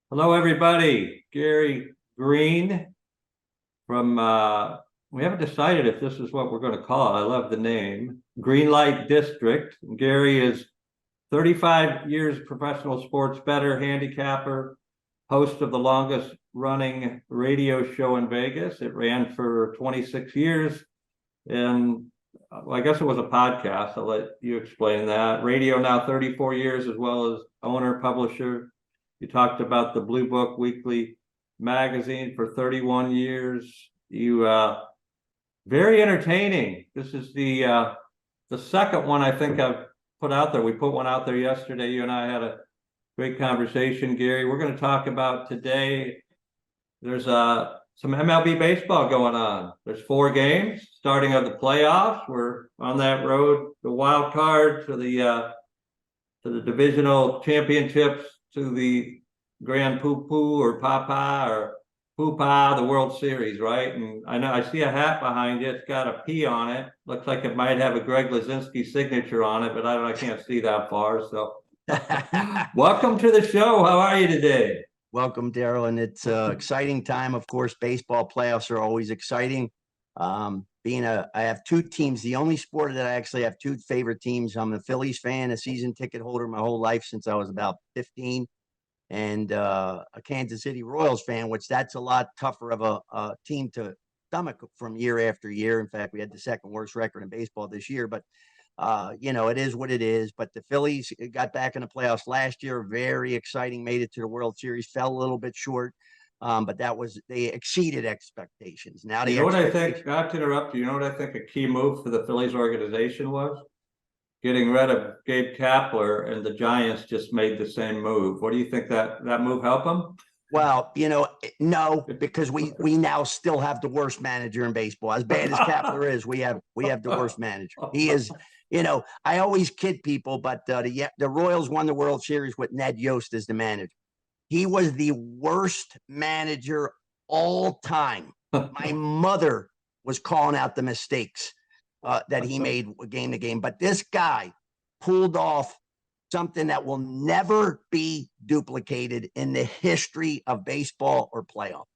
Hello, everybody. Gary Greene from, we haven't decided if this is what we're going to call it. I love the name. Greene Light District. Gary is 35 years professional sports bettor, handicapper, host of the longest running radio show in Vegas. It ran for 26 years. And I guess it was a podcast. I'll let you explain that. Radio now 34 years, as well as owner, publisher. You talked about the Blue Book Weekly magazine for 31 years. You very entertaining. This is the second one I think I've put out there. We put one out there yesterday. You and I had a great conversation, Gary. We're going to talk about today. There's some MLB baseball going on. There's 4 games starting of the playoffs. We're on that road, the wild card to the divisional championships, to the Grand Poo-Poo or Papa or Poo-Pa, the World Series, right? And I know I see a hat behind you. It's got a P on it. Looks like it might have a Greg Lazinski signature on it, but I can't see that far. So welcome to the show. How are you today? Welcome, Daryl. And it's an exciting time. Of course, baseball playoffs are always exciting. I have 2 teams. The only sport that I actually have 2 favorite teams. I'm a Phillies fan, a season ticket holder my whole life since I was about 15, and a Kansas City Royals fan, which that's a lot tougher of a team to stomach from year after year. In fact, we had the second worst record in baseball this year, but it is what it is. But the Phillies got back in the playoffs last year. Very exciting. Made it to the World Series. Fell a little bit short. But they exceeded expectations. Now you know what I think, not to interrupt you, know what I think a key move for the Phillies organization was? Getting rid of Gabe Kapler, and the Giants just made the same move. What do you think, that move helped them? Well, no, because we now still have the worst manager in baseball. As bad as Kapler is, we have the worst manager. He is, I always kid people, but the Royals won the World Series with Ned Yost as the manager. He was the worst manager all time. My mother was calling out the mistakes that he made game to game. But this guy pulled off something that will never be duplicated in the history of baseball or playoff.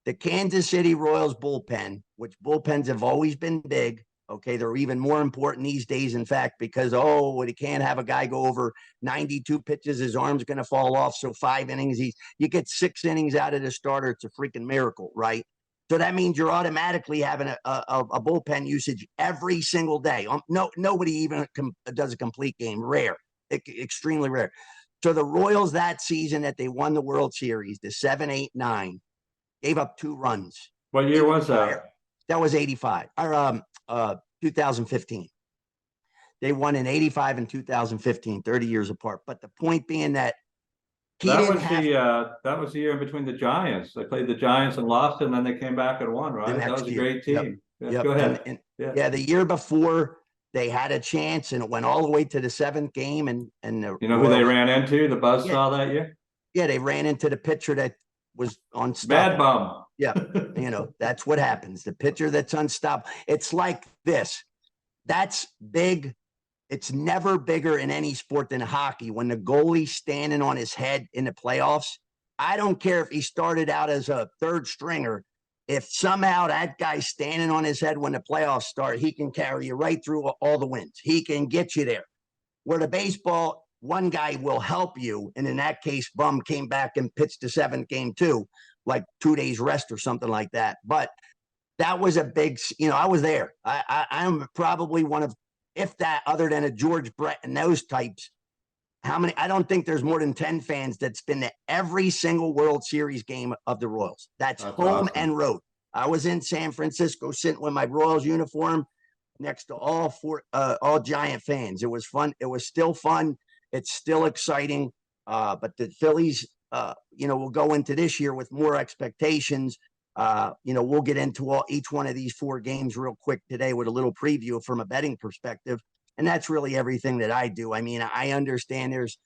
The Kansas City Royals bullpen, which bullpens have always been big. Okay, they're even more important these days, in fact, because, they can't have a guy go over 92 pitches. His arm's going to fall off. So 5 innings, you get 6 innings out of the starter. It's a freaking miracle, right? So that means you're automatically having a bullpen usage every single day. Nobody even does a complete game. Rare, extremely rare. So the Royals that season that they won the World Series, the 7, 8, 9, gave up 2 runs. What year was that? That was 85. 2015. They won in 85 and 2015, 30 years apart. But the point being that that was the year in between the Giants. They played the Giants and lost, and then they came back and won, right? That was a great team. Yep. Go ahead. The year before they had a chance, and it went all the way to the 7th game. And you know who they ran into? The buzzsaw that year. Yeah, they ran into the pitcher that was unstoppable. Bad bum. Yeah, that's what happens. The pitcher that's unstoppable. It's like this. That's big. It's never bigger in any sport than hockey. When the goalie's standing on his head in the playoffs, I don't care if he started out as a 3rd stringer. If somehow that guy's standing on his head when the playoffs start, he can carry you right through all the wins. He can get you there. Where the baseball, one guy will help you. And in that case, Bum came back and pitched the 7th game too, like 2 days rest or something like that. But that was a big, I was there. I'm probably one of, if that, other than a George Brett and those types, how many? I don't think there's more than 10 fans that's been to every single World Series game of the Royals. That's home awesome. And road. I was in San Francisco sitting with my Royals uniform next to all Giant fans. It was fun. It was still fun. It's still exciting. But the Phillies, will go into this year with more expectations. We'll get into each one of these 4 games real quick today with a little preview from a betting perspective. And that's really everything that I do. I mean, I understand there's,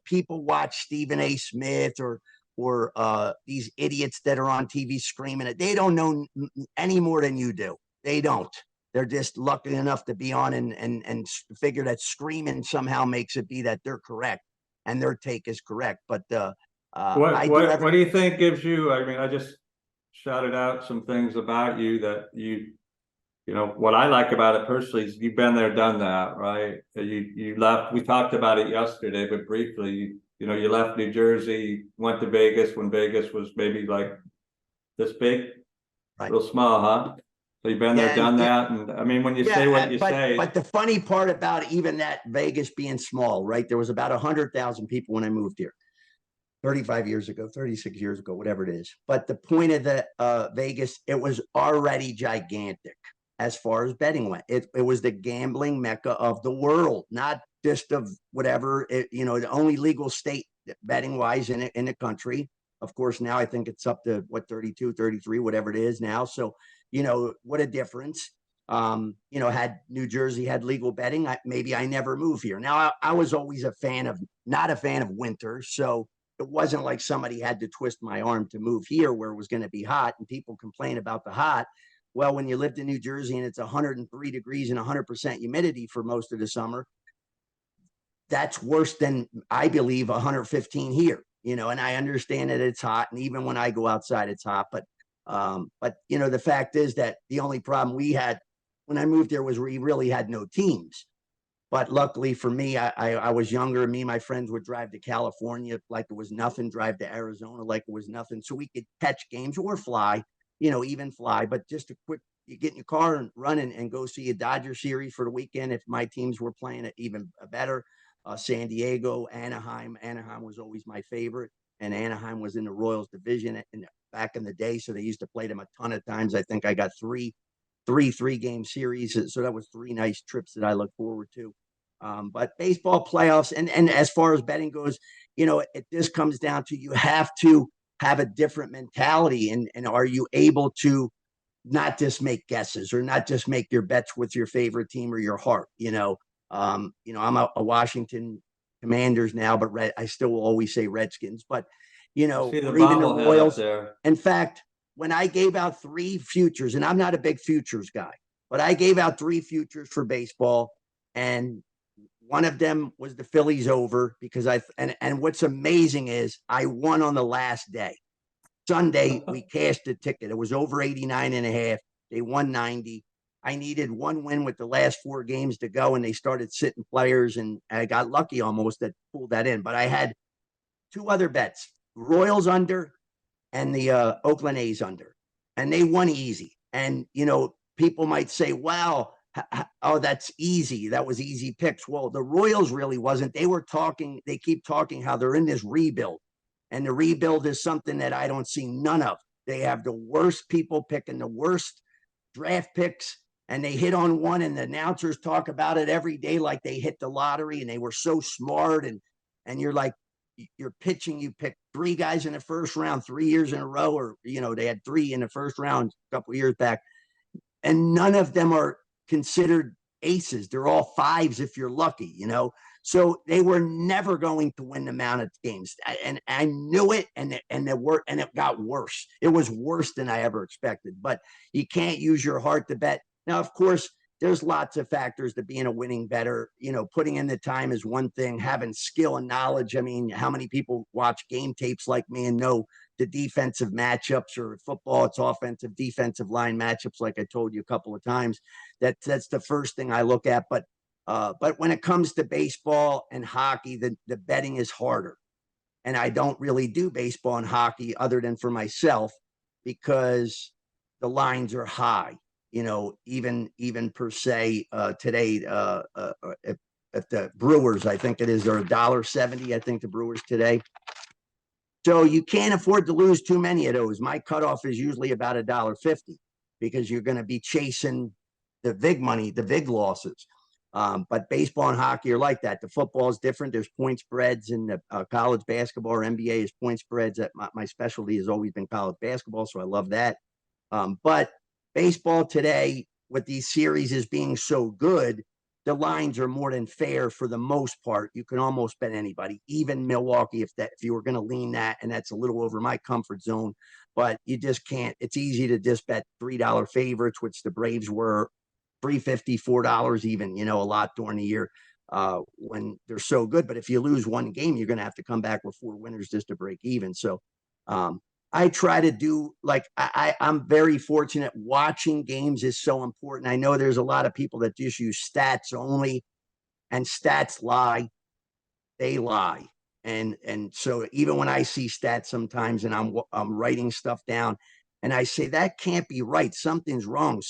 people watch Stephen A. Smith or these idiots that are on TV screaming it. They don't know any more than you do. They don't. They're just lucky enough to be on and figure that screaming somehow makes it be that they're correct and their take is correct. But I do What every. do you think gives you, I mean, I just shouted out some things about you that you know, what I like about it personally is you've been there, done that, right? You left, we talked about it yesterday, but briefly, you know, you left New Jersey, went to Vegas when Vegas was maybe like this big, Right. real small, huh? So you've been there, Yeah, done that. And I mean, when you say yeah, what you but say, the funny part about even that Vegas being small, right? There was about 100,000 people when I moved here, 35 years ago, 36 years ago, whatever it is. But the point of the Vegas, it was already gigantic as far as betting went. It was the gambling mecca of the world, not just of whatever. You know, the only legal state betting wise in the country. Of course, now I think it's up to what 32, 33, whatever it is now. So, you know, what a difference. You know, had New Jersey had legal betting, maybe I never move here. Now, I was always not a fan of winter, so it wasn't like somebody had to twist my arm to move here where it was going to be hot and people complain about the hot. Well, when you lived in New Jersey and it's 103 degrees and 100% humidity for most of the summer, that's worse than I believe 115 here, you know, and I understand that it's hot. And even when I go outside, it's hot. But you know, the fact is that the only problem we had when I moved here was we really had no teams. But luckily for me, I was younger. Me and my friends would drive to California like it was nothing, drive to Arizona like it was nothing. So we could catch games or fly, you know, even fly. But just a quick, you get in your car and run and go see a Dodger series for the weekend. If my teams were playing it even better, San Diego, Anaheim. Anaheim was always my favorite. And Anaheim was in the Royals division back in the day. So they used to play them a ton of times. I think I got three-game series. So that was three nice trips that I look forward to. But baseball playoffs and as far as betting goes, you know, this comes down to you have to have a different mentality and are you able to not just make guesses or not just make your bets with your favorite team or your heart, you know. I'm a Washington Commanders now, but I still will always say Redskins, but you I know, see the or even the bobblehead up Royals. there. In fact, when I gave out three futures, and I'm not a big futures guy, but I gave out three futures for baseball, and one of them was the Phillies over because and what's amazing is I won on the last day. Sunday, we cashed the ticket. It was over 89 and a half. They won 90. I needed one win with the last four games to go, and they started sitting players, and I got lucky almost that pulled that in. But I had two other bets, Royals under and the Oakland A's under, and they won easy. And, you know, people might say, well, oh, that's easy. That was easy picks. Well, the Royals really wasn't. They keep talking how they're in this rebuild. And the rebuild is something that I don't see none of. They have the worst people picking the worst draft picks, and they hit on one, and the announcers talk about it every day like they hit the lottery, and they were so smart. And you're like, you're pitching, you pick three guys in the first round 3 years in a row, or, you know, they had three in the first round a couple of years back, and none of them are considered aces. They're all fives if you're lucky, you know. So they were never going to win the amount of games, and I knew it. And it got worse. It was worse than I ever expected. But you can't use your heart to bet. Now, of course, there's lots of factors to being a winning bettor. You know, putting in the time is one thing. Having skill and knowledge. I mean, how many people watch game tapes like me and know the defensive matchups, or football, it's offensive, defensive line matchups, like I told you a couple of times. That's the first thing I look at. But when it comes to baseball and hockey, the betting is harder. And I don't really do baseball and hockey other than for myself because the lines are high. You know, even per se today, if the Brewers, I think it is, they're $1.70. I think the Brewers today. So you can't afford to lose too many of those. My cutoff is usually about $1.50 because you're going to be chasing the big money, the big losses. But baseball and hockey are like that. The football is different. There's point spreads in the college basketball or NBA is point spreads. My specialty has always been college basketball, so I love that. But baseball today, with these series as being so good, the lines are more than fair for the most part. You can almost bet anybody, even Milwaukee, if you were going to lean that, and that's a little over my comfort zone. But you just can't. It's easy to just bet $3 favorites, which the Braves were $3.50, $4 even, you know, a lot during the year. when they're so good. But if you lose one game, you're going to have to come back with 4 winners just to break even. So I try to do like I'm very fortunate. Watching games is so important. I know there's a lot of people that just use stats only, and stats lie. They lie. And so even when I see stats sometimes and I'm writing stuff down and I say that can't be right, something's wrong,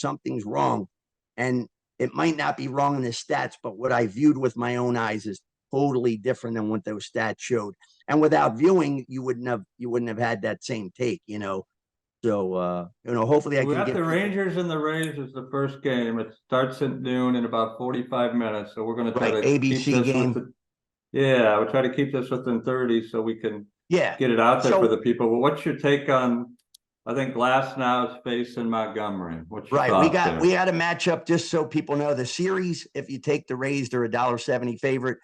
and it might not be wrong in the stats, but what I viewed with my own eyes is totally different than what those stats showed. And without viewing, you wouldn't have had that same take, you know. So hopefully I We can got get the people, Rangers and the Rays is the first game. It starts at noon in about 45 minutes. So we're going to try right, to keep ABC this game. yeah, we'll try to keep this within 30 so we can Yeah. get it out there for So the people. But what's your take on, I think Glass now is facing Montgomery. What's your right. thoughts there? We had a matchup, just so people know the series. If you take the Rays, they're $1.70 favorite.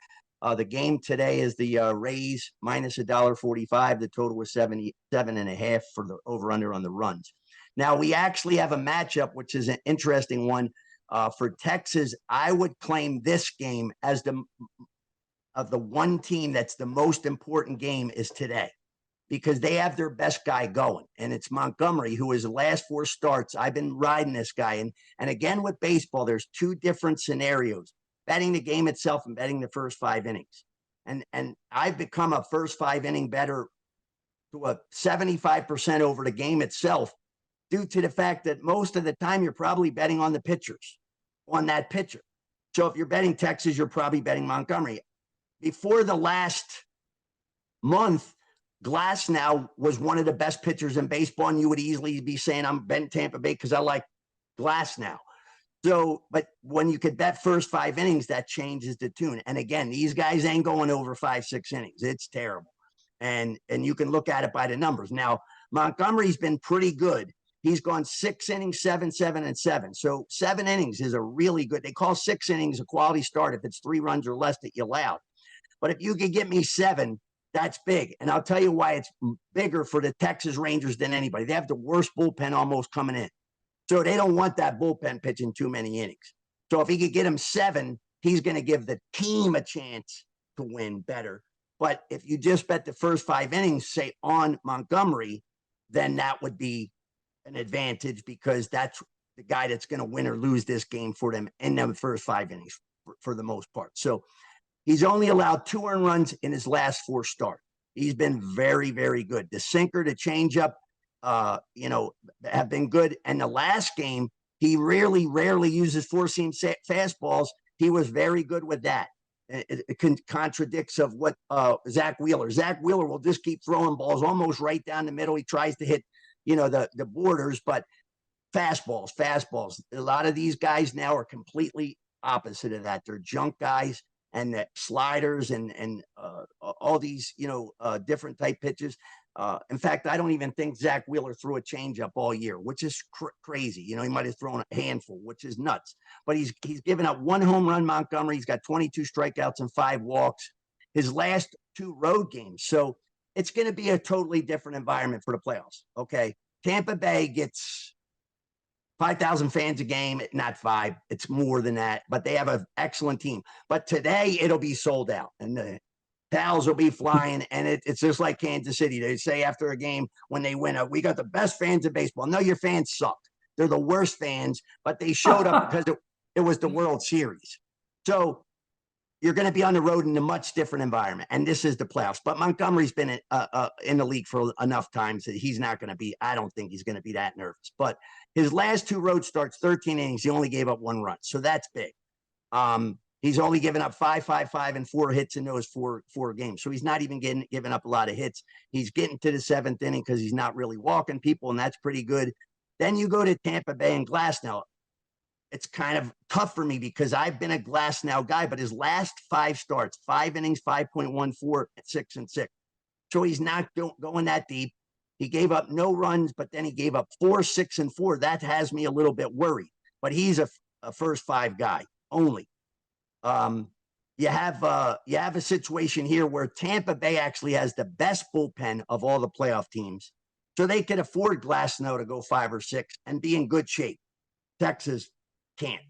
The game today is the Rays minus $1.45. The total was 77.5 for the over under on the runs. Now we actually have a matchup, which is an interesting one for Texas. I would claim this game as the one team that's the most important game is today, because they have their best guy going, and it's Montgomery, who is the last 4 starts. I've been riding this guy. And again, with baseball, there's 2 different scenarios: betting the game itself and betting the first 5 innings. And I've become a first 5 inning better to a 75% over the game itself, due to the fact that most of the time you're probably betting on the pitchers, on that pitcher. So if you're betting Texas, you're probably betting Montgomery. Before the last month, Glasnow was one of the best pitchers in baseball, and you would easily be saying I'm betting Tampa Bay because I like Glasnow. So, but when you could bet first 5 innings, that changes the tune. And again, these guys ain't going over 5-6 innings. It's terrible. And you can look at it by the numbers. Now, Montgomery's been pretty good. He's gone 6 innings, 7, 7, and 7. So 7 innings is a really good. They call 6 innings a quality start if it's 3 runs or less that you allowed. But if you could get me 7, that's big. And I'll tell you why it's bigger for the Texas Rangers than anybody. They have the worst bullpen almost coming in. So they don't want that bullpen pitching too many innings. So if he could get him 7, he's going to give the team a chance to win better. But if you just bet the first 5 innings, say on Montgomery, then that would be an advantage, because that's the guy that's going to win or lose this game for them in the first 5 innings for the most part. So he's only allowed 2 earned runs in his last 4 starts. He's been very, very good. The sinker, the changeup, have been good. And the last game, he rarely uses 4-seam fastballs. He was very good with that. It contradicts of what Zach Wheeler will just keep throwing balls almost right down the middle. He tries to hit, the borders, but fastballs. A lot of these guys now are completely opposite of that. They're junk guys, and the sliders and all these, different type pitches. In fact, I don't even think Zach Wheeler threw a changeup all year, which is crazy. He might have thrown a handful, which is nuts. But he's given up 1 home run, Montgomery. He's got 22 strikeouts and 5 walks his last 2 road games. So it's going to be a totally different environment for the playoffs. Okay. Tampa Bay gets 5,000 fans a game, not 5. It's more than that, but they have an excellent team. But today it'll be sold out, and the pals will be flying, and it's just like Kansas City. They say after a game when they win, we got the best fans of baseball. No, your fans sucked. They're the worst fans, but they showed up because it was the World Series. So you're going to be on the road in a much different environment, and this is the playoffs. But Montgomery's been in the league for enough times that he's not going to be, I don't think he's going to be that nervous. But his last 2 road starts, 13 innings, he only gave up 1 run. So that's big. He's only given up 5, 5, 5, and 4 hits in those four games. So he's not even giving up a lot of hits. He's getting to the 7th inning because he's not really walking people, and that's pretty good. Then you go to Tampa Bay and Glasnow. It's kind of tough for me because I've been a Glasnow guy, but his last 5 starts, 5 innings, 5.14, 6 and 6. So he's not going that deep. He gave up no runs, but then he gave up 4, 6, and 4. That has me a little bit worried. But he's a first 5 guy only. You have a situation here where Tampa Bay actually has the best bullpen of all the playoff teams, so they could afford Glasnow to go 5 or 6 and be in good shape. Texas can't.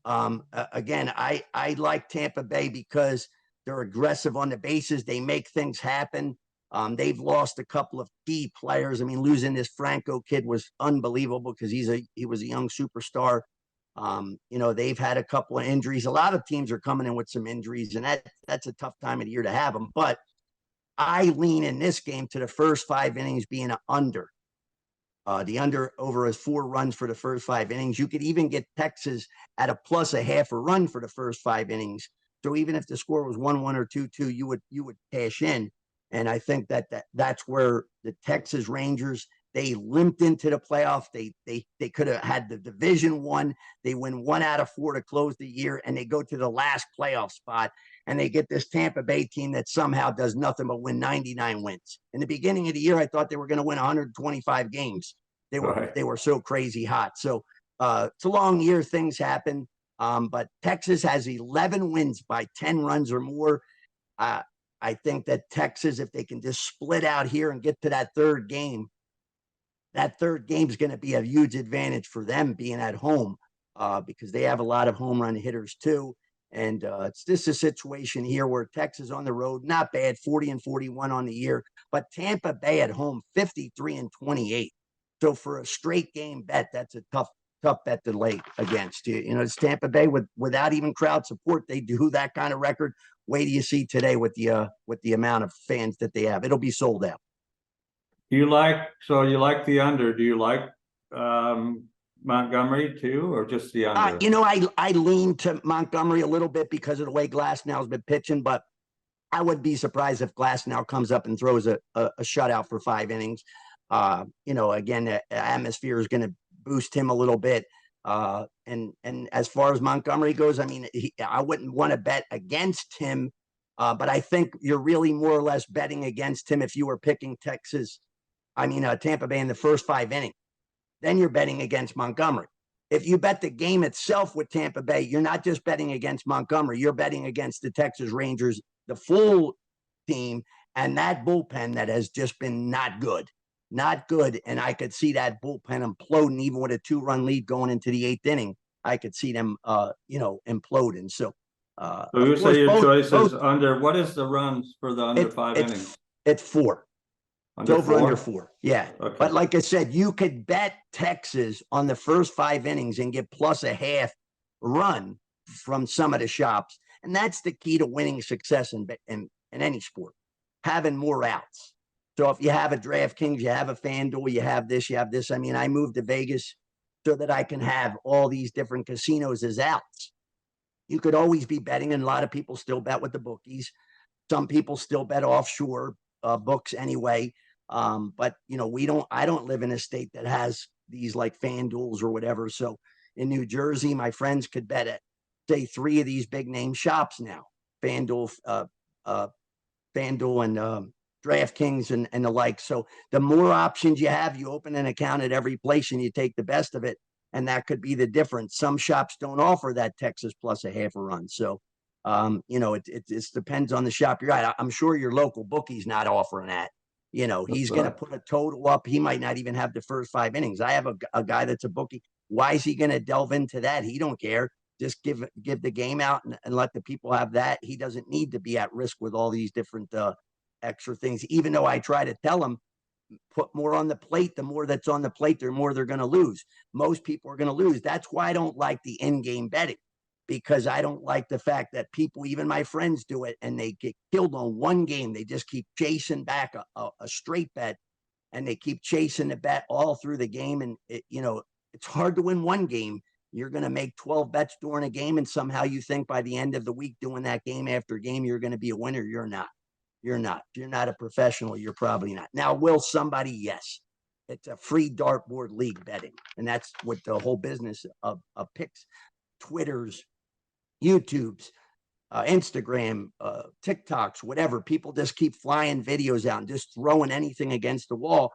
Again, I like Tampa Bay because they're aggressive on the bases. They make things happen. They've lost a couple of key players. I mean, losing this Franco kid was unbelievable because he was a young superstar. They've had a couple of injuries. A lot of teams are coming in with some injuries, and that's a tough time of the year to have them. But I lean in this game to the first 5 innings being an under. The under over is 4 runs for the first 5 innings. You could even get Texas at a plus a half a run for the first 5 innings. So even if the score was 1-1 or 2-2, you would cash in. And I think that's where the Texas Rangers, they limped into the playoffs. They could have had the division won. They win 1 out of 4 to close the year, and they go to the last playoff spot. And they get this Tampa Bay team that somehow does nothing but win 99 wins. In the beginning of the year, I thought they were going to win 125 games. They were so crazy hot. So it's a long year. Things happen. But Texas has 11 wins by 10 runs or more. I think that Texas, if they can just split out here and get to that third game is going to be a huge advantage for them being at home because they have a lot of home run hitters too. And it's just a situation here where Texas on the road, not bad, 40-41 on the year, but Tampa Bay at home, 53-28. So for a straight game bet, that's a tough bet to lay against. It's Tampa Bay without even crowd support. They do that kind of record. Wait till you see today with the amount of fans that they have. It'll be sold out. You like the under. Do you like Montgomery too, or just the under? I lean to Montgomery a little bit because of the way Glasnow's been pitching, but I would be surprised if Glasnow comes up and throws a shutout for 5 innings. Again, the atmosphere is going to boost him a little bit. And as far as Montgomery goes, I mean, I wouldn't want to bet against him, but I think you're really more or less betting against him if you were picking Tampa Bay in the first 5 innings. Then you're betting against Montgomery. If you bet the game itself with Tampa Bay, you're not just betting against Montgomery. You're betting against the Texas Rangers, the full team, and that bullpen that has just been not good. And I could see that bullpen imploding even with a 2-run lead going into the 8th inning. I could see them, imploding. So you say your choice is under. What is the runs for the under 5 innings? It's 4. Under it's over 4? Under 4. Yeah. Okay. But like I said, you could bet Texas on the first 5 innings and get plus a half run from some of the shops. And that's the key to winning success in any sport, having more outs. So if you have a DraftKings, you have a FanDuel, you have this. I mean, I moved to Vegas so that I can have all these different casinos as outs. You could always be betting, and a lot of people still bet with the bookies. Some people still bet offshore books anyway. But I don't live in a state that has these like FanDuels or whatever. So in New Jersey, my friends could bet at say 3 of these big name shops now, FanDuel and DraftKings and the like. So the more options you have, you open an account at every place and you take the best of it. And that could be the difference. Some shops don't offer that Texas plus a half a run. So, it just depends on the shop you're at. I'm sure your local bookie's not offering that. He's going to put a total up. He might not even have the first 5 innings. I have a guy that's a bookie. Why is he going to delve into that? He don't care. Just give the game out and let the people have that. He doesn't need to be at risk with all these different extra things, even though I try to tell him, put more on the plate. The more that's on the plate, the more they're going to lose. Most people are going to lose. That's why I don't like the in-game betting, because I don't like the fact that people, even my friends, do it and they get killed on one game. They just keep chasing back a straight bet, and they keep chasing the bet all through the game. And it's hard to win one game. You're going to make 12 bets during a game, and somehow you think by the end of the week doing that game after game, you're going to be a winner. You're not. You're not a professional. You're probably not. Now, will somebody? Yes. It's a free dartboard league betting. And that's what the whole business of picks, Twitters, YouTubes, Instagram, TikToks, whatever. People just keep flying videos out and just throwing anything against the wall.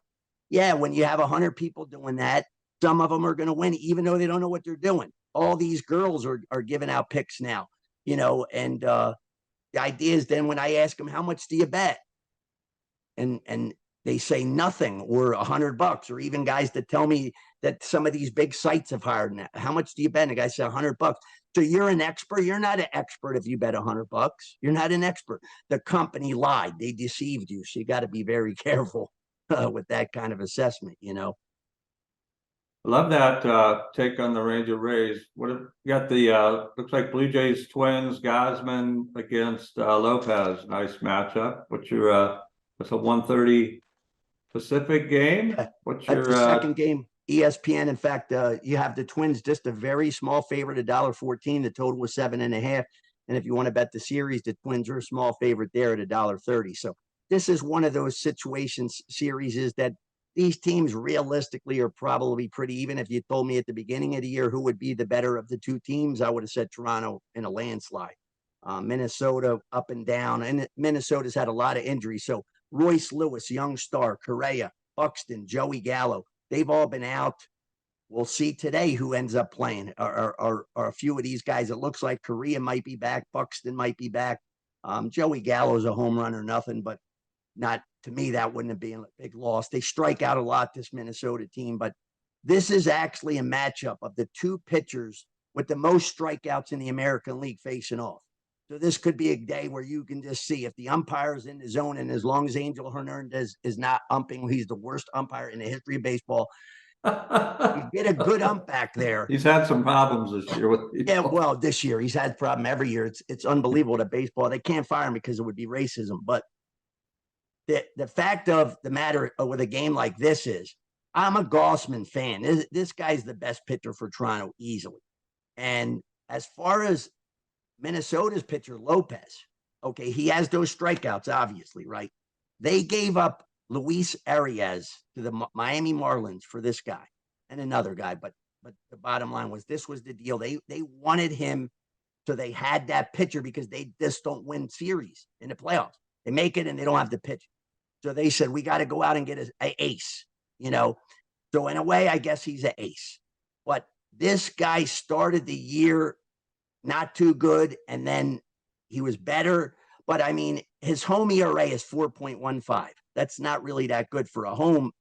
Yeah, when you have 100 people doing that, some of them are going to win, even though they don't know what they're doing. All these girls are giving out picks now, and the idea is then when I ask them, how much do you bet? And they say nothing, or $100, or even guys that tell me that some of these big sites have hired. How much do you bet? And the guy said $100. So you're an expert. You're not an expert if you bet $100. You're not an expert. The company lied. They deceived you. So you got to be very careful with that kind of assessment, you know. I love that take on the Ranger Rays. What have you got? The looks like Blue Jays Twins, Gosman against Lopez. Nice matchup. What's your it's a 1:30 Pacific game? What's That's your the second game. ESPN. In fact, you have the Twins just a very small favorite, $1.14. The total was 7.5. And if you want to bet the series, the Twins are a small favorite there at $1.30. So this is one of those situations, series is that these teams realistically are probably pretty even. If you told me at the beginning of the year who would be the better of the two teams, I would have said Toronto in a landslide. Minnesota up and down, and Minnesota's had a lot of injuries. So Royce Lewis, young star, Correa, Buxton, Joey Gallo, they've all been out. We'll see today who ends up playing. Are a few of these guys. It looks like Correa might be back. Buxton might be back. Joey Gallo's a home run or nothing, but not to me, that wouldn't have been a big loss. They strike out a lot, this Minnesota team, but this is actually a matchup of the two pitchers with the most strikeouts in the American League facing off. So this could be a day where you can just see if the umpire is in the zone, and as long as Angel Hernandez is not umping, he's the worst umpire in the history of baseball. You get a good ump back there. He's had some problems this year with people. Yeah, well, this year he's had a problem every year. It's unbelievable that baseball, they can't fire him because it would be racism. But the fact of the matter with a game like this is, I'm a Gossman fan. This guy's the best pitcher for Toronto easily. And as far as Minnesota's pitcher, Lopez, okay, he has those strikeouts, obviously, right? They gave up Luis Arias to the Miami Marlins for this guy and another guy. But the bottom line was, this was the deal. They wanted him, so they had that pitcher because they just don't win series in the playoffs. They make it and they don't have the pitch. So they said, we got to go out and get an ace, you know? So in a way, I guess he's an ace. But this guy started the year not too good, and then he was better. But I mean, his home ERA is 4.15. That's not really that good for a home,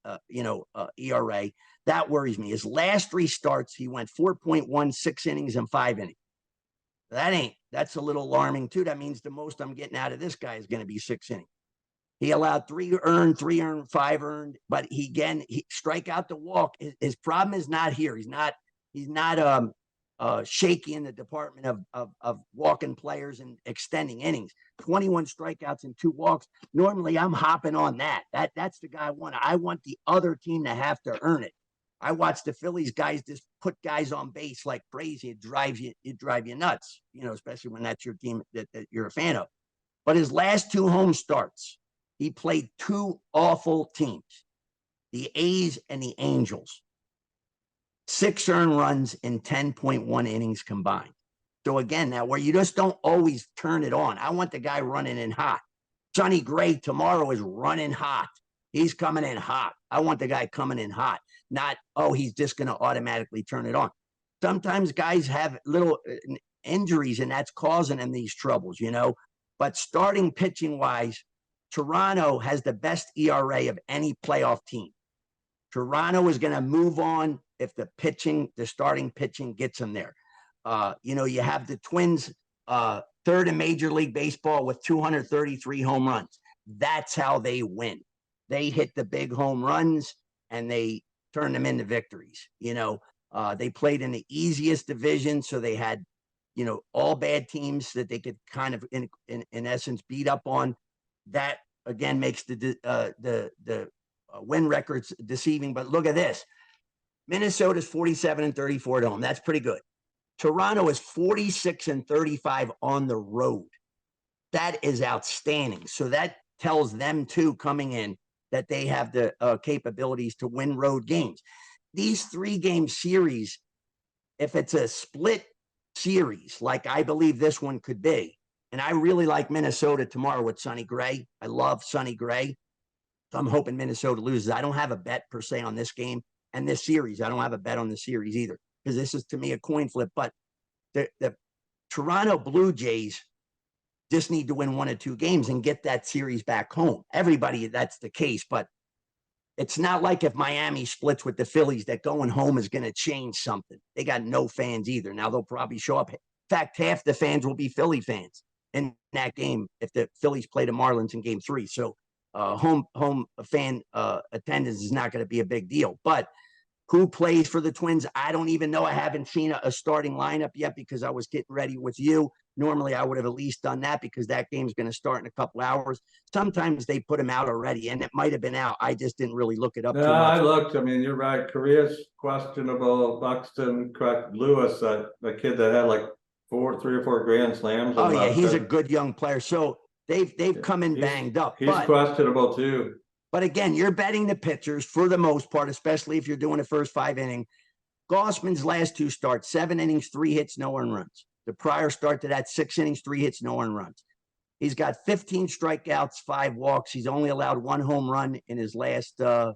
ERA. That worries me. His last three starts, he went 4.16 innings and 5 innings. That's a little alarming too. That means the most I'm getting out of this guy is going to be 6 innings. He allowed 3 earned, 5 earned, but he strike out the walk. His problem is not here. He's not shaky in the department of walking players and extending innings. 21 strikeouts and 2 walks. Normally, I'm hopping on that. That's the guy I want. I want the other team to have to earn it. I watch the Phillies guys just put guys on base like crazy. It drive you nuts, especially when that's your team that you're a fan of. But his last 2 home starts, he played 2 awful teams, the A's and the Angels. 6 earned runs in 10.1 innings combined. So again, now where you just don't always turn it on. I want the guy running in hot. Sonny Gray tomorrow is running hot. He's coming in hot. I want the guy coming in hot, not, he's just going to automatically turn it on. Sometimes guys have little injuries, and that's causing them these troubles, But starting pitching wise, Toronto has the best ERA of any playoff team. Toronto is going to move on if the starting pitching gets them there. You have the Twins, third in Major League Baseball with 233 home runs. That's how they win. They hit the big home runs and they turn them into victories. They played in the easiest division, so they had, all bad teams that they could kind of, in essence, beat up on. That again makes the win records deceiving. But look at this: Minnesota's 47-34 at home. That's pretty good. Toronto is 46-35 on the road. That is outstanding. So that tells them too, coming in, that they have the capabilities to win road games. These 3-game series, if it's a split series, like I believe this one could be, and I really like Minnesota tomorrow with Sonny Gray. I love Sonny Gray. So I'm hoping Minnesota loses. I don't have a bet per se on this game and this series. I don't have a bet on the series either, because this is, to me, a coin flip. But the Toronto Blue Jays just need to win 1 or 2 games and get that series back home. Everybody, that's the case. But it's not like if Miami splits with the Phillies that going home is going to change something. They got no fans either. Now they'll probably show up fact, half the fans will be Philly fans in that game if the Phillies play the Marlins in game 3. So home fan attendance is not going to be a big deal. But who plays for the Twins? I don't even know. I haven't seen a starting lineup yet because I was getting ready with you. Normally, I would have at least done that because that game's going to start in a couple hours. Sometimes they put them out already, and it might have been out. I just didn't really look it up too No, I much. looked. I mean, you're right. Korea's questionable. Buxton, correct. Lewis, the kid that had like 3 or 4 grand slams. Oh yeah, he's a good young player. So they've come in banged up. He's questionable too. But again, you're betting the pitchers for the most part, especially if you're doing the first 5 innings. Gausman's last 2 starts, 7 innings, 3 hits, no earned runs. The prior start to that, 6 innings, 3 hits, no earned runs. He's got 15 strikeouts, 5 walks. He's only allowed 1 home run in his last on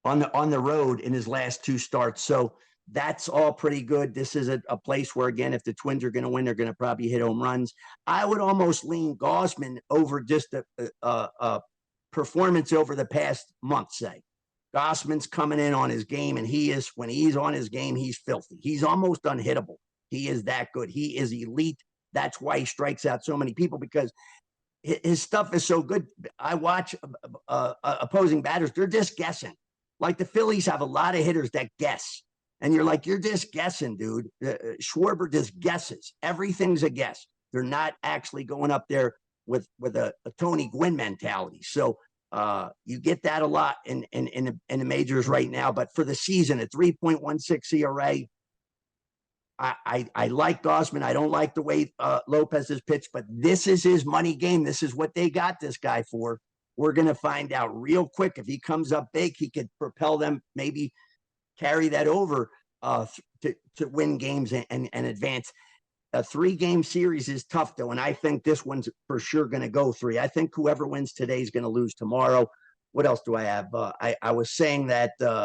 the road in his last 2 starts. So that's all pretty good. This is a place where, again, if the Twins are going to win, they're going to probably hit home runs. I would almost lean Gausman over just a performance over the past month, say. Gausman's coming in on his game, and when he's on his game, he's filthy. He's almost unhittable. He is that good. He is elite. That's why he strikes out so many people, because his stuff is so good. I watch opposing batters. They're just guessing. Like the Phillies have a lot of hitters that guess. And you're like, you're just guessing, dude. Schwarber just guesses. Everything's a guess. They're not actually going up there with a Tony Gwynn mentality. So you get that a lot in the majors right now. But for the season, a 3.16 ERA, I like Gausman. I don't like the way Lopez has pitched, but this is his money game. This is what they got this guy for. We're going to find out real quick. If he comes up big, he could propel them, maybe carry that over to win games and advance. A 3-game series is tough, though, and I think this one's for sure going to go 3. I think whoever wins today is going to lose tomorrow. What else do I have? I was saying that for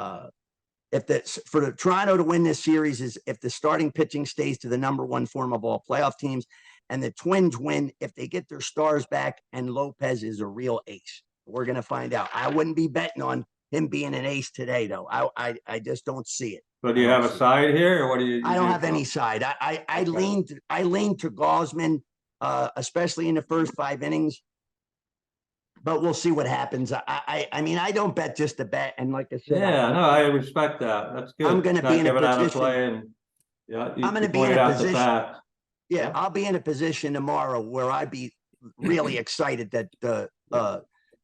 the Toronto to win this series is if the starting pitching stays to the number 1 form of all playoff teams, and the Twins win if they get their stars back and Lopez is a real ace. We're going to find out. I wouldn't be betting on him being an ace today, though. I just don't see it. So do you have a side here, or what do you? I don't have any side. I lean to Gausman, especially in the first 5 innings. But we'll see what happens. I mean, I don't bet just to bet, and like I said, I respect that. That's good. I'm going to be in a position. I'm going to be in a position. Yeah, I'll be in a position tomorrow where I'd be really excited that the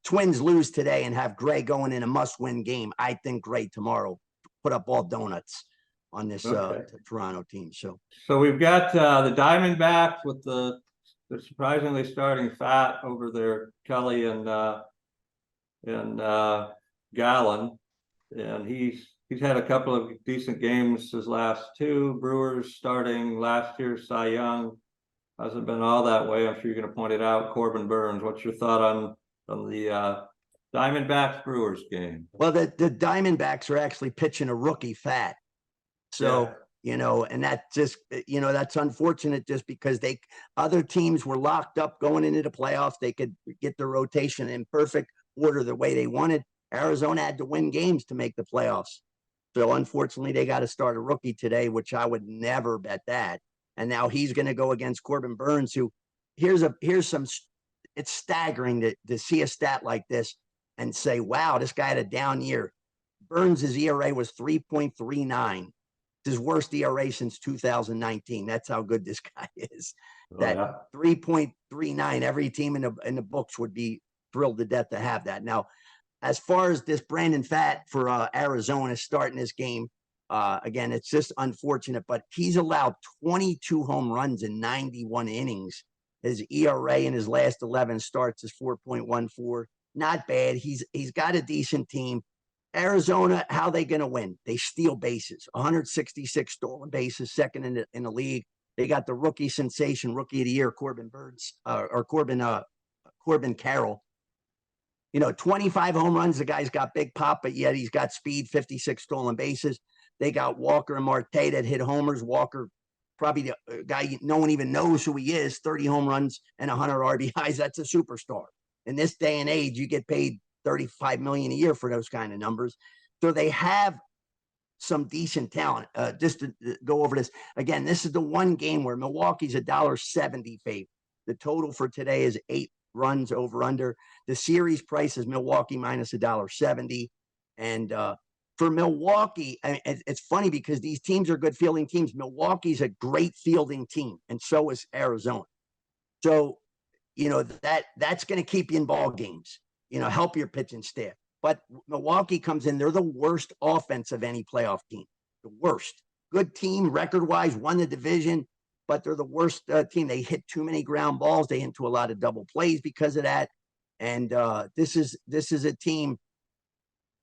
Twins lose today and have Gray going in a must-win game. I think Gray tomorrow put up all donuts on this Toronto team. So we've got the Diamondbacks with they're surprisingly starting fat over there, Kelly and Gallen, and he's had a couple of decent games his last 2. Brewers starting last year, Cy Young hasn't been all that way. I'm sure you're going to point it out. Corbin Burns, what's your thought on the Diamondbacks Brewers game? Well, the Diamondbacks are actually pitching a rookie fat. So, and that just, that's unfortunate just because other teams were locked up going into the playoffs. They could get the rotation in perfect order the way they wanted. Arizona had to win games to make the playoffs. So unfortunately, they got to start a rookie today, which I would never bet that. And now he's going to go against Corbin Burns, who here's some, it's staggering to see a stat like this and say, wow, this guy had a down year. Burns' ERA was 3.39. His worst ERA since 2019. That's how good this guy is. 3.39. Every team in the books would be thrilled to death to have that. Now, as far as this Brandon Pfaadt for Arizona starting this game, again, it's just unfortunate, but he's allowed 22 home runs in 91 innings. His ERA in his last 11 starts is 4.14. Not bad. He's got a decent team. Arizona, how are they going to win? They steal bases, 166 stolen bases, second in the league. They got the rookie sensation, rookie of the year, Corbin Burns, or Corbin Carroll. 25 home runs. The guy's got big pop, but yet he's got speed, 56 stolen bases. They got Walker and Marte that hit homers. Walker, probably the guy no one even knows who he is, 30 home runs and 100 RBIs. That's a superstar. In this day and age, you get paid $35 million a year for those kind of numbers. So they have some decent talent. Just to go over this again, this is the one game where Milwaukee's $1.70 favorite. The total for today is 8 runs over under. The series price is Milwaukee minus $1.70. And for Milwaukee, it's funny because these teams are good fielding teams. Milwaukee's a great fielding team, and so is Arizona. So, that's going to keep you in ball games, help your pitching staff. But Milwaukee comes in, they're the worst offense of any playoff team. The worst. Good team, record-wise, won the division, but they're the worst team. They hit too many ground balls. They into a lot of double plays because of that. And this is a team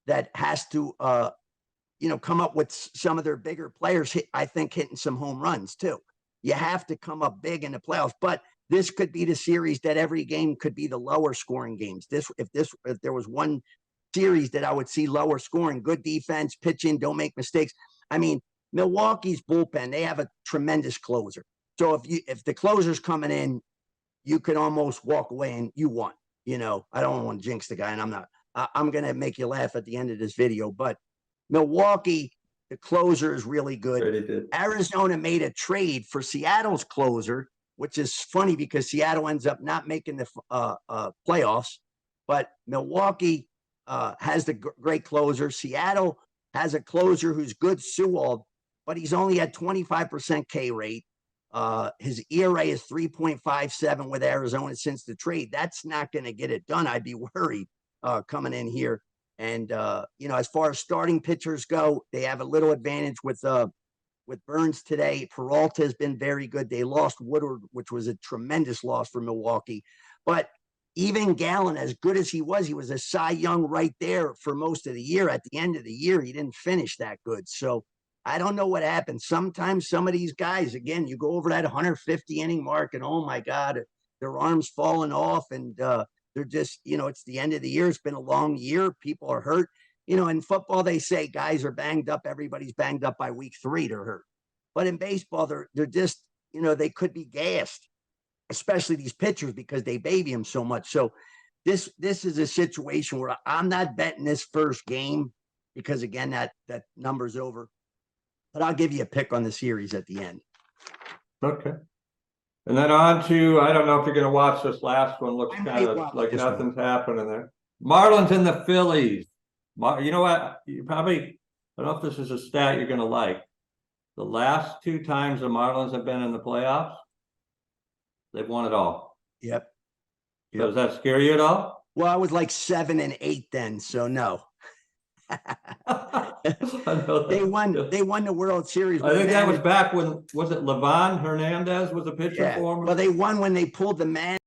that has to, come up with some of their bigger players, I think, hitting some home runs too. You have to come up big in the playoffs, but this could be the series that every game could be the lower scoring games. If there was one series that I would see lower scoring, good defense, pitching, don't make mistakes. I mean, Milwaukee's bullpen, they have a tremendous closer. So if the closer's coming in, you could almost walk away and you won. I don't want to jinx the guy, and I'm not. I'm going to make you laugh at the end of this video, but Milwaukee, the closer is really good. Arizona made a trade for Seattle's closer, which is funny because Seattle ends up not making the playoffs, but Milwaukee has the great closer. Seattle has a closer who's good, Sewald, but he's only at 25% K rate. His ERA is 3.57 with Arizona since the trade. That's not going to get it done. I'd be worried coming in here. And, as far as starting pitchers go, they have a little advantage with Burns today. Peralta has been very good. They lost Woodward, which was a tremendous loss for Milwaukee. But even Gallen, as good as he was a Cy Young right there for most of the year. At the end of the year, he didn't finish that good. So I don't know what happened. Sometimes some of these guys, again, you go over that 150 inning mark and, oh my God, their arms falling off and they're just, it's the end of the year. It's been a long year. People are hurt. In football, they say guys are banged up. Everybody's banged up by week 3. They're hurt. But in baseball, they're just, they could be gassed, especially these pitchers because they baby them so much. So this is a situation where I'm not betting this first game because, again, that number's over. But I'll give you a pick on the series at the end. Okay. And then on to, I don't know if you're going to watch this last one. Looks kind of like nothing's happening there. Marlins and the Phillies. You know what? You probably, I don't know if this is a stat you're going to like. The last 2 times the Marlins have been in the playoffs, they've won it all. Yep. So does that scare you at all? Well, I was like 7 and 8 then, so no. They won the World Series. I think that was back when, was it Livan Hernandez was a pitcher for them? Well, they won when they pulled the man.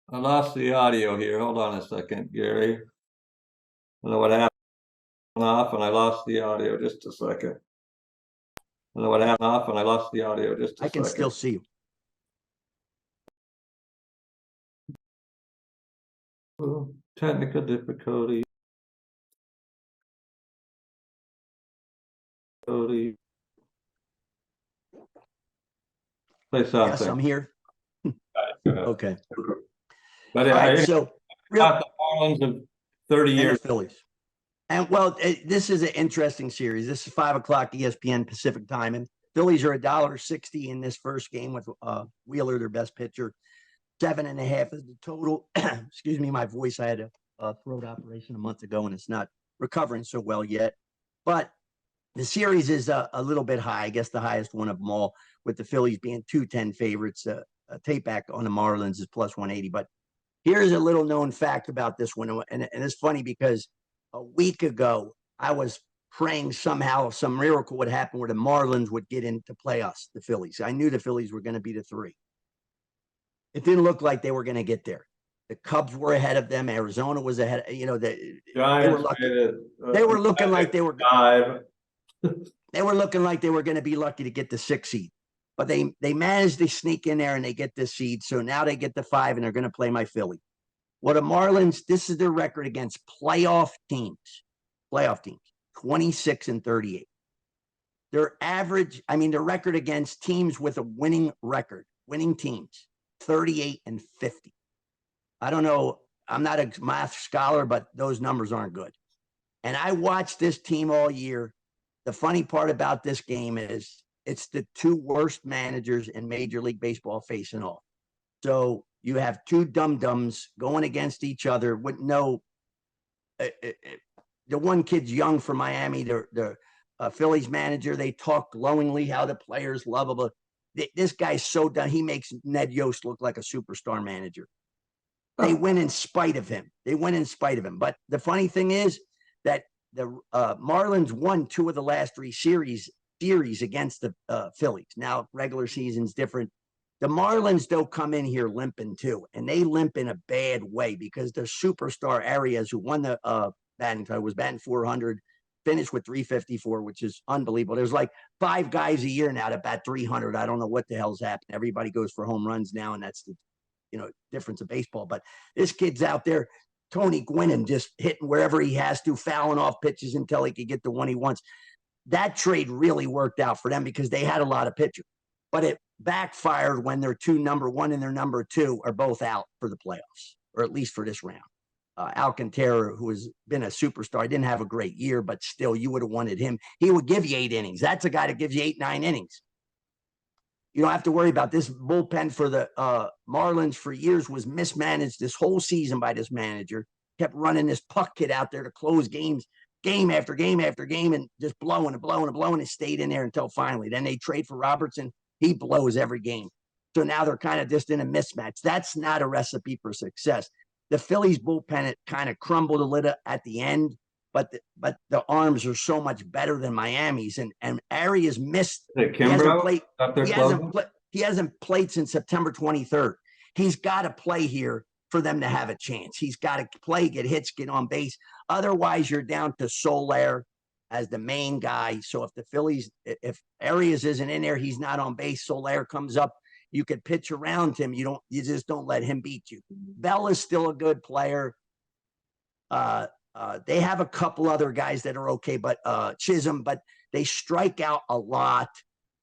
I lost the audio here. Hold on a second, Gary. I don't know what happened off and I lost the audio just a second. I don't know what happened off and I lost the audio just a second. I can still see you. Technical difficulty. Play something. Yes, I'm here. Okay. But so the Marlins of 30 years. Phillies. And well, this is an interesting series. This is 5 o'clock ESPN Pacific time, and Phillies are $1.60 in this first game with Wheeler, their best pitcher. 7.5 is the total. Excuse me, my voice. I had a throat operation a month ago, and it's not recovering so well yet. But the series is a little bit high. I guess the highest one of them all, with the Phillies being 210 favorites. A tape back on the Marlins is plus 180. But here's a little known fact about this one, and it's funny because a week ago I was praying somehow some miracle would happen where the Marlins would get in to play us, the Phillies. I knew the Phillies were going to be the 3. It didn't look like they were going to get there. The Cubs were ahead of them. Arizona was ahead. They were lucky. They were looking like they were 5. They were looking like they were going to be lucky to get the 6 seed. But they managed to sneak in there and they get this seed. So now they get the 5 and they're going to play my Philly. Well, the Marlins, this is their record against playoff teams. 26-38. Their average, I mean, their record against teams with a winning record, winning teams, 38-50. I don't know. I'm not a math scholar, but those numbers aren't good. And I watched this team all year. The funny part about this game is it's the two worst managers in Major League Baseball facing off. So you have two dum-dums going against each other with no the one kid's young for Miami, the Phillies manager. They talk glowingly how the players love him. This guy's so done. He makes Ned Yost look like a superstar manager. They win in spite of him. But the funny thing is that the Marlins won 2 of the last 3 series against the Phillies. Now, regular season's different. The Marlins, though, come in here limping too, and they limp in a bad way because the superstar Arias, who won the batting title, was batting 400, finished with 354, which is unbelievable. There's like 5 guys a year now that bat 300. I don't know what the hell's happened. Everybody goes for home runs now, and that's the difference of baseball. But this kid's out there, Tony Gwynn, just hitting wherever he has to, fouling off pitches until he could get the one he wants. That trade really worked out for them because they had a lot of pitchers. But it backfired when their number 1 and their number 2 are both out for the playoffs, or at least for this round. Alcantara, who has been a superstar, didn't have a great year, but still, you would have wanted him. He would give you 8 innings. That's a guy that gives you 8, 9 innings. You don't have to worry about this bullpen for the Marlins for years was mismanaged this whole season by this manager. Kept running this puck kid out there to close games, game after game after game, and just blowing and stayed in there until finally. Then they trade for Robertson. He blows every game. So now they're kind of just in a mismatch. That's not a recipe for success. The Phillies bullpen, it kind of crumbled a little at the end, but the arms are so much better than Miami's. And Arias missed. He hasn't played since September 23rd. He's got to play here for them to have a chance. He's got to play, get hits, get on base. Otherwise, you're down to Soler as the main guy. So if Arias isn't in there, he's not on base. Soler comes up. You could pitch around him. You just don't let him beat you. Bell is still a good player. They have a couple other guys that are okay, but Chisholm, but they strike out a lot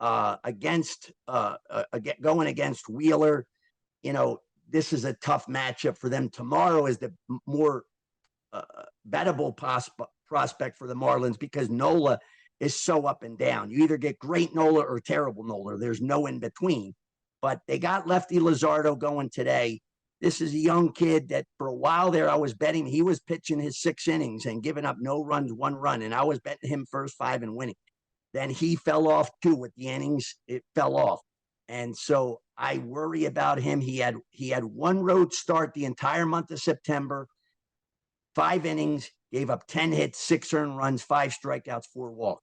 going against Wheeler. This is a tough matchup for them. Tomorrow is the more bettable prospect for the Marlins because Nola is so up and down. You either get great Nola or terrible Nola. There's no in between. But they got lefty Luzardo going today. This is a young kid that for a while there, I was betting he was pitching his 6 innings and giving up no runs, 1 run. And I was betting him first 5 and winning. Then he fell off too with the innings. It fell off. And so I worry about him. He had 1 road start the entire month of September, 5 innings, gave up 10 hits, 6 earned runs, 5 strikeouts, 4 walks.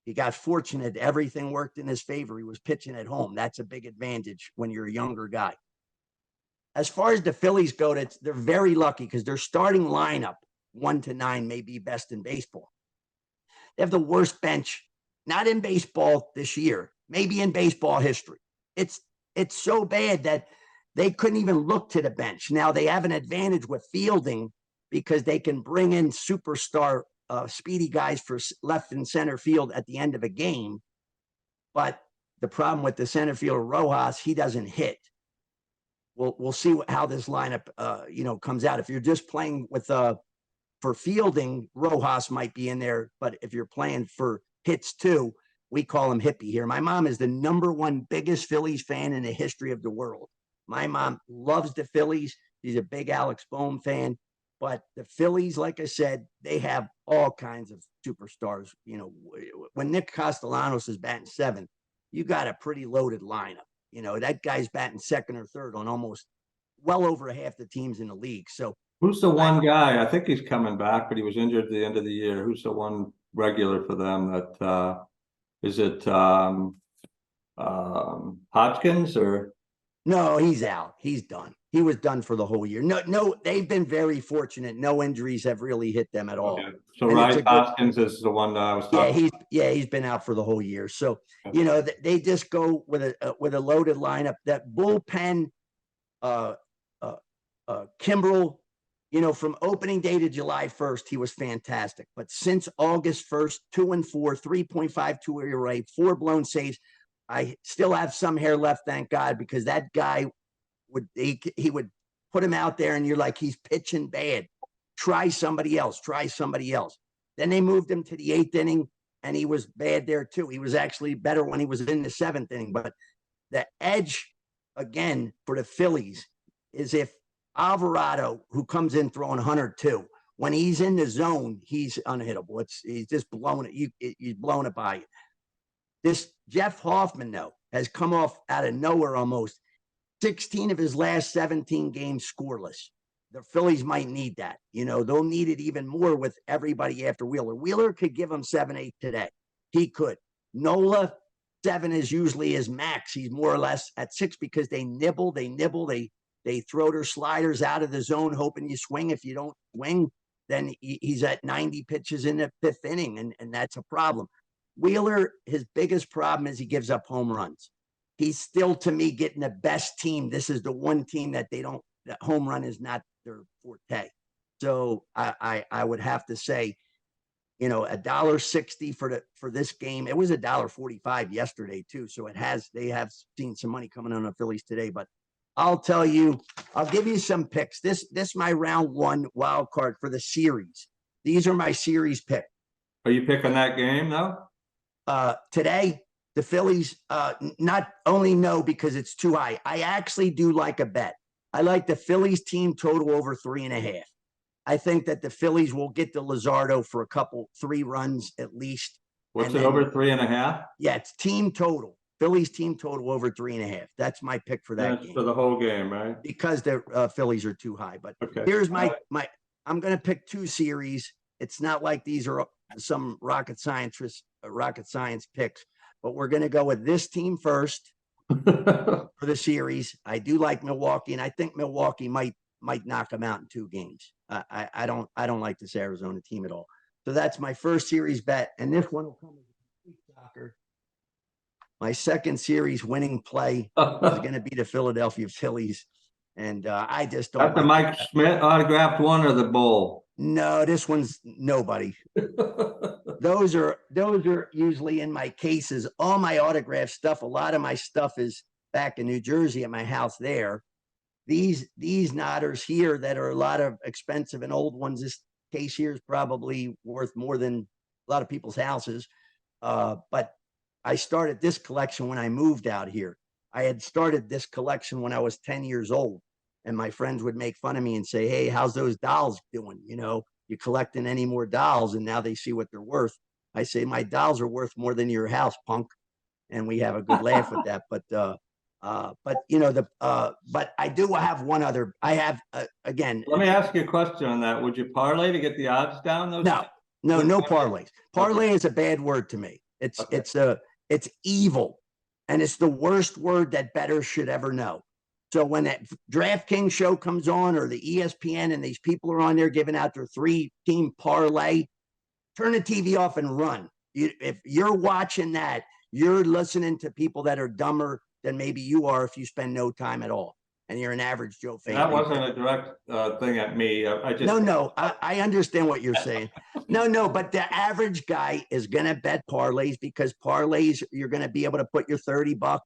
He got fortunate. Everything worked in his favor. He was pitching at home. That's a big advantage when you're a younger guy. As far as the Phillies go, they're very lucky because their starting lineup, 1 to 9, may be best in baseball. They have the worst bench, not in baseball this year, maybe in baseball history. It's so bad that they couldn't even look to the bench. Now they have an advantage with fielding because they can bring in superstar speedy guys for left and center field at the end of a game. But the problem with the center fielder, Rojas, he doesn't hit. We'll see how this lineup, comes out. If you're just playing with for fielding, Rojas might be in there. But if you're playing for hits too, we call him Hippie here. My mom is the number 1 biggest Phillies fan in the history of the world. My mom loves the Phillies. She's a big Alex Bohm fan. But the Phillies, like I said, they have all kinds of superstars. When Nick Castellanos is batting 7th, you got a pretty loaded lineup. That guy's batting 2nd or 3rd on almost well over half the teams in the league. So who's the one guy? I think he's coming back, but he was injured at the end of the year. Who's the one regular for them that is it Hodgkins or? No, he's out. He's done. He was done for the whole year. No, they've been very fortunate. No injuries have really hit them at all. Okay. So Ryan Hoskins is the one that I was talking about. He's been out for the whole year. So, they just go with a loaded lineup. That bullpen, Kimbrel, from opening day to July 1st, he was fantastic. But since August 1st, 2-4, 3.52 ERA, 4 blown saves. I still have some hair left, thank God, because that guy he would put him out there and you're like, he's pitching bad. Try somebody else. Then they moved him to the 8th inning and he was bad there too. He was actually better when he was in the 7th inning. But the edge, again, for the Phillies is if Alvarado, who comes in throwing 102, when he's in the zone, he's unhittable. He's just blowing it. He's blowing it by you. This Jeff Hoffman, though, has come off out of nowhere almost. 16 of his last 17 games scoreless. The Phillies might need that. They'll need it even more with everybody after Wheeler. Wheeler could give him 7-8 today. He could. Nola, 7 is usually his max. He's more or less at 6 because they nibble. They throw their sliders out of the zone, hoping you swing. If you don't swing, then he's at 90 pitches in the 5th inning, and that's a problem. Wheeler, his biggest problem is he gives up home runs. He's still, to me, getting the best team. This is the one team that that home run is not their forte. So I would have to say, $1.60 for this game. It was $1.45 yesterday too. So they have seen some money coming on the Phillies today, but I'll give you some picks. This my round 1 wild card for the series. These are my series picks. Are you picking that game though? Today, the Phillies, not only no, because it's too high. I actually do like a bet. I like the Phillies team total over 3.5. I think that the Phillies will get to Luzardo for 3 runs at least. What's it, over 3.5? Yeah, it's team total. Phillies team total over 3.5. That's my pick for that game. For the whole game, right? Because the Phillies are too high. But okay. Here's my I'm going to pick 2 series. It's not like these are some rocket science picks, but we're going to go with this team first for the series. I do like Milwaukee, and I think Milwaukee might knock them out in 2 games. I don't like this Arizona team at all. So that's my first series bet, and this one will come as a complete shocker. My second series winning play is going to be the Philadelphia Phillies, and I just don't. That's the Mike Schmidt autographed one or the Bull? No, this one's nobody. Those are usually in my cases. All my autograph stuff. A lot of my stuff is back in New Jersey at my house there. These Nodders here that are a lot of expensive and old ones. This case here is probably worth more than a lot of people's houses. But I started this collection when I moved out here. I had started this collection when I was 10 years old. And my friends would make fun of me and say, hey, how's those dolls doing? You collecting any more dolls? And now they see what they're worth. I say, my dolls are worth more than your house, punk. And we have a good laugh with that. But I do have one other. I have, again. Let me ask you a question on that. Would you parlay to get the odds down? No parlays. Parlay is a bad word to me. It's evil. And it's the worst word that bettors should ever know. So when that DraftKings show comes on or the ESPN and these people are on there giving out their 3-team parlay, turn the TV off and run. If you're watching that, you're listening to people that are dumber than maybe you are if you spend no time at all. And you're an average Joe fan. That wasn't a direct thing at me. I understand what you're saying. No, but the average guy is going to bet parlays because parlays, you're going to be able to put your $30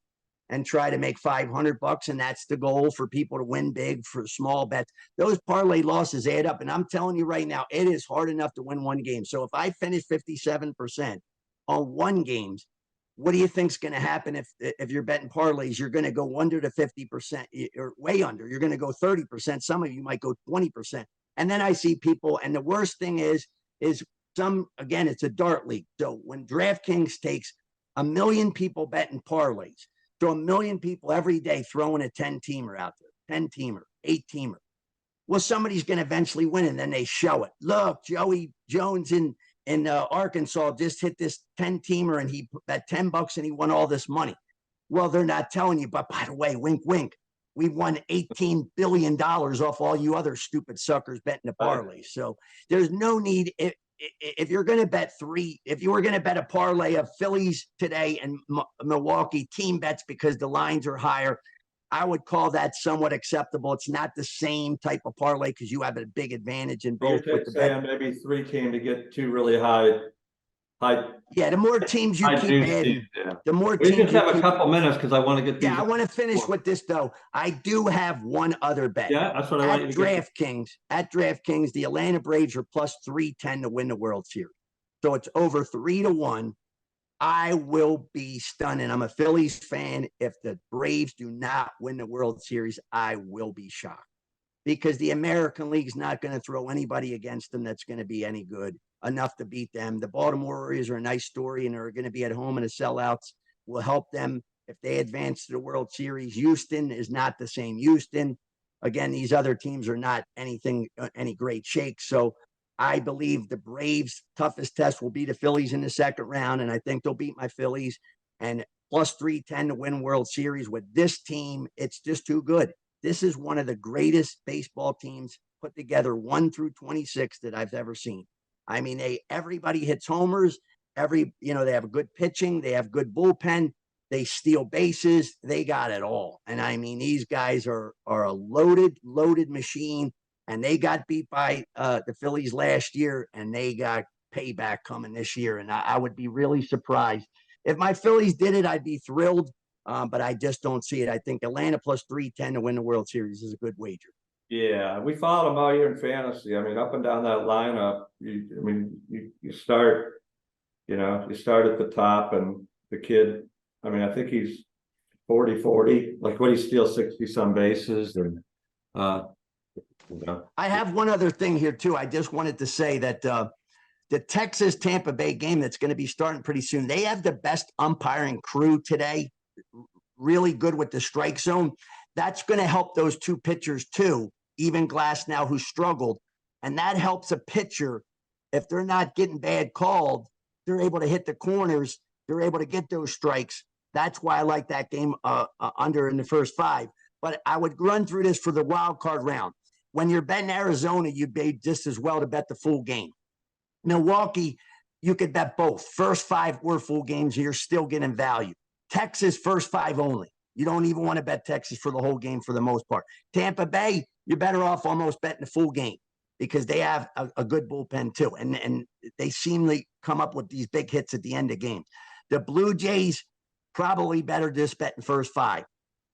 and try to make $500, and that's the goal for people to win big for small bets. Those parlay losses add up, and I'm telling you right now, it is hard enough to win one game. So if I finish 57% on one games, what do you think's going to happen if you're betting parlays? You're going to go under to 50% or way under. You're going to go 30%. Some of you might go 20%. And then I see people, and the worst thing is again, it's a dart league. So when DraftKings takes 1 million people betting parlays, so 1 million people every day throwing a 10-teamer out there, 10-teamer, 8-teamer. Well, somebody's going to eventually win, and then they show it. Look, Joey Jones in Arkansas just hit this 10-teamer, and he bet $10 and he won all this money. Well, they're not telling you, but by the way, wink, wink, we won $18 billion off all you other stupid suckers betting the parlays. So there's no need. If you're going to bet if you were going to bet a parlay of Phillies today and Milwaukee team bets because the lines are higher, I would call that somewhat acceptable. It's not the same type of parlay because you have a big advantage in both You're with the bet. saying maybe 3 team to get 2 really high. Yeah, the more teams you I keep do adding, see, yeah. the more We teams just you have a keep. couple minutes because I want to get these. Yeah, I want to finish with this though. I do have one other bet. Yeah, that's what I want At you to get. DraftKings, the Atlanta Braves are plus 310 to win the World Series. So it's over 3-1. I will be stunned. And I'm a Phillies fan. If the Braves do not win the World Series, I will be shocked because the American League's not going to throw anybody against them that's going to be any good enough to beat them. The Baltimore Orioles are a nice story and are going to be at home, and the sellouts will help them if they advance to the World Series. Houston is not the same Houston. Again, these other teams are not any great shakes. So I believe the Braves' toughest test will be the Phillies in the second round, and I think they'll beat my Phillies. And plus 310 to win World Series with this team, it's just too good. This is one of the greatest baseball teams put together 1 through 26 that I've ever seen. I mean, everybody hits homers. They have good pitching. They have good bullpen. They steal bases. They got it all. And I mean, these guys are a loaded machine. And they got beat by the Phillies last year, and they got payback coming this year. And I would be really surprised. If my Phillies did it, I'd be thrilled. But I just don't see it. I think Atlanta plus 310 to win the World Series is a good wager. Yeah, we followed them all year in fantasy. I mean, up and down that lineup, you start, you start at the top, and the kid, I mean, I think he's 40-40, like what he steals 60 some bases. And I have one other thing here too. I just wanted to say that the Texas Tampa Bay game that's going to be starting pretty soon, they have the best umpiring crew today, really good with the strike zone. That's going to help those two pitchers too, even Glass now who struggled. And that helps a pitcher if they're not getting bad called, they're able to hit the corners, they're able to get those strikes. That's why I like that game under in the first 5. But I would run through this for the wild card round. When you're betting Arizona, you'd be just as well to bet the full game. Milwaukee, you could bet both. First 5 were full games, and you're still getting value. Texas, first 5 only. You don't even want to bet Texas for the whole game for the most part. Tampa Bay, you're better off almost betting the full game because they have a good bullpen too. And they seemingly come up with these big hits at the end of games. The Blue Jays, probably better just betting first 5.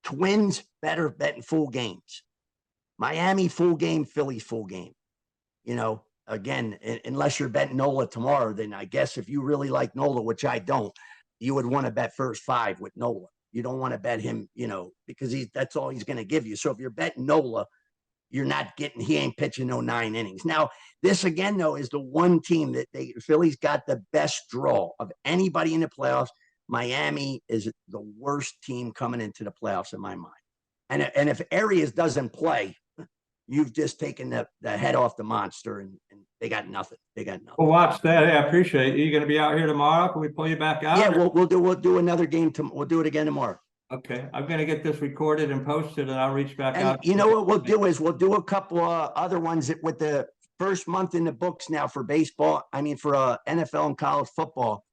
Twins, better betting full games. Miami, full game. Phillies, full game. Again, unless you're betting Nola tomorrow, then I guess if you really like Nola, which I don't, you would want to bet first 5 with Nola. You don't want to bet him, because that's all he's going to give you. So if you're betting Nola, he ain't pitching no 9 innings. Now, this again, though, is the one team that Phillies got the best draw of anybody in the playoffs. Miami is the worst team coming into the playoffs in my mind. And if Arias doesn't play, you've just taken the head off the monster, and they got nothing. We'll watch that. Hey, I appreciate it. You going to be out here tomorrow? Can we pull you back out? Yeah, we'll do another game. We'll do it again tomorrow. Okay, I'm going to get this recorded and posted, and I'll reach back out. You know what we'll do is we'll do a couple of other ones with the first month in the books now for baseball. I mean, for NFL and college football.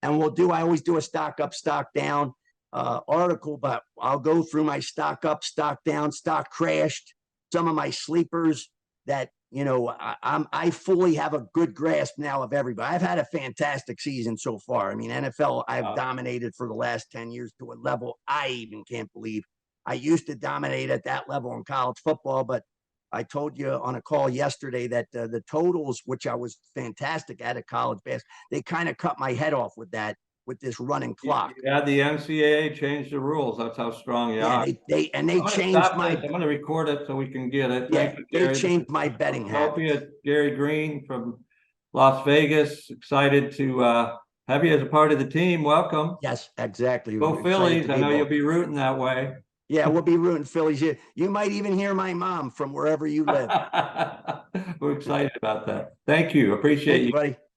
And I always do a stock up, stock down article, but I'll go through my stock up, stock down, stock crashed, some of my sleepers that, I fully have a good grasp now of everybody. I've had a fantastic season so far. I mean, NFL, I've dominated for the last 10 years to a level I even can't believe. I used to dominate at that level in college football, but I told you on a call yesterday that the totals, which I was fantastic at college basketball, they kind of cut my head off with this running clock. Yeah, the NCAA changed the rules. That's how strong you are. They changed I'm going to record it so we can get it. Yeah, they changed my betting habits. Gary Greene from Las Vegas. Excited to have you as a part of the team. Welcome. Yes, exactly. Go Phillies. I know you'll be rooting that way. Yeah, we'll be rooting Phillies. You might even hear my mom from wherever you live. We're excited about that. Thank you. Appreciate you. Buddy.